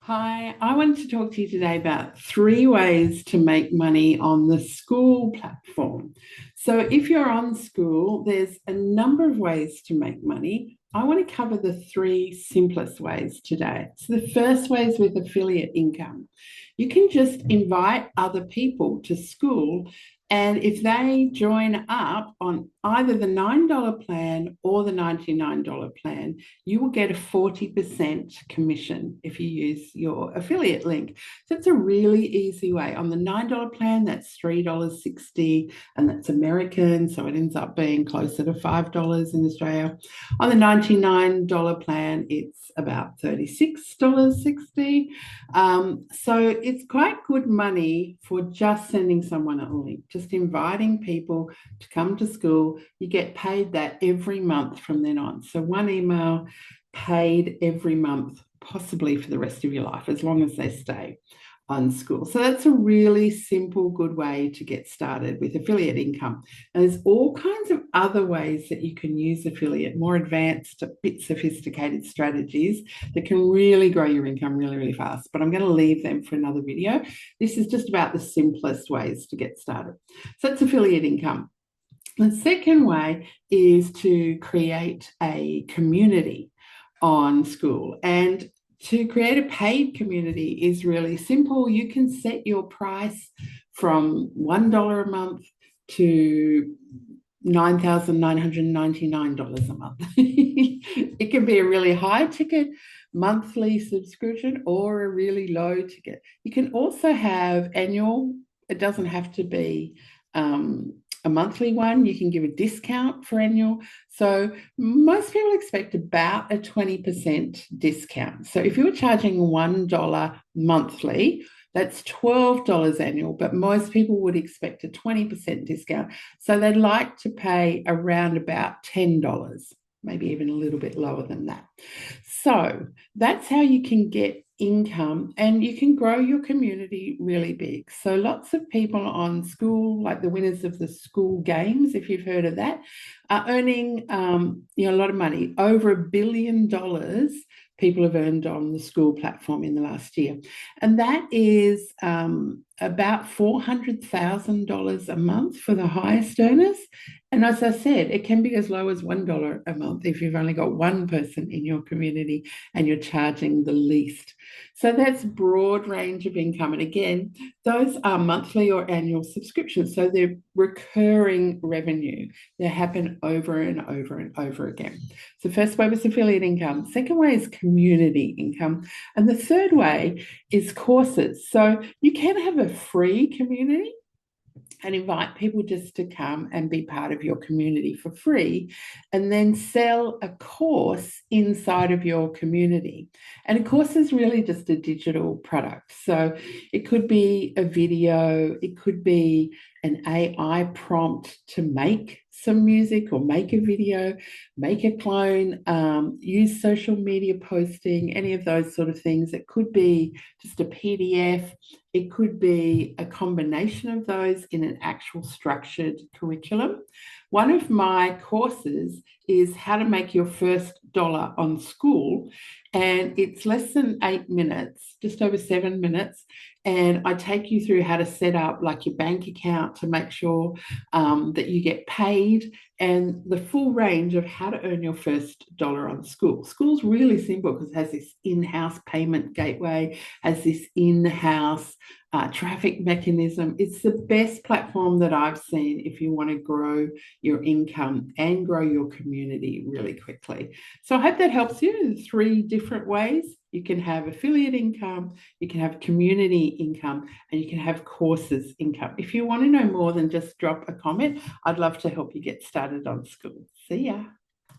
Hi, I wanted to talk to you today about 3 ways to make money on the Skool platform. So, if you're on Skool, there's a number of ways to make money. I want to cover the three simplest ways today. So, the first way is with affiliate income. You can just invite other people to Skool, and if they join up on either the $9 plan or the $99 plan, you will get a 40% commission if you use your affiliate link. So it's a really easy way. On the $9 plan, that's $3.60, and that's American, so it ends up being closer to $5 in Australia. On the $99 plan, it's about $36.60. So it's quite good money for just sending someone a link, just inviting people to come to Skool. You get paid that every month from then on. So one email paid every month, possibly for the rest of your life, as long as they stay on Skool. So that's a really simple, good way to get started with affiliate income. And there's all kinds of other ways that you can use affiliate, more advanced, a bit sophisticated strategies that can really grow your income really, really fast. But I'm going to leave them for another video. This is just about the simplest ways to get started. So that's affiliate income. The second way is to create a community on Skool. And to create a paid community is really simple. You can set your price from $1 a month to $9,999 a month. It can be a really high ticket monthly subscription or a really low ticket. You can also have annual. It doesn't have to be a monthly one. You can give a discount for annual. So most people expect about a 20% discount. So if you were charging $1 monthly, that's $12 annual, but most people would expect a 20% discount. So they'd like to pay around about $10, maybe even a little bit lower than that. So that's how you can get income, and you can grow your community really big. So lots of people on Skool, like the winners of the Skool Games, if you've heard of that, are earning a lot of money. Over $1 billion people have earned on the Skool platform in the last year. And that is about $400,000 a month for the highest earners. And as I said, it can be as low as $1 a month if you've only got one person in your community and you're charging the least. So that's broad range of income. And again, those are monthly or annual subscriptions. So they're recurring revenue. They happen over and over and over again. So first way was affiliate income. Second way is community income. And the third way is courses. So you can have a free community and invite people just to come and be part of your community for free, and then sell a course inside of your community. And a course is really just a digital product. So it could be a video, it could be an AI prompt to make some music or make a video, make a clone, use social media posting, any of those sort of things. It could be just a PDF. It could be a combination of those in an actual structured curriculum. One of my courses is how to make your first dollar on Skool, and it's less than 8 minutes, just over 7 minutes. And I take you through how to set up like your bank account to make sure that you get paid, and the full range of how to earn your first dollar on Skool. Skool's really simple because it has this in-house payment gateway, has this in-house traffic mechanism. It's the best platform that I've seen if you want to grow your income and grow your community really quickly. So I hope that helps you in 3 different ways. You can have affiliate income, you can have community income, and you can have courses income. If you want to know more, then just drop a comment. I'd love to help you get started on Skool. See ya.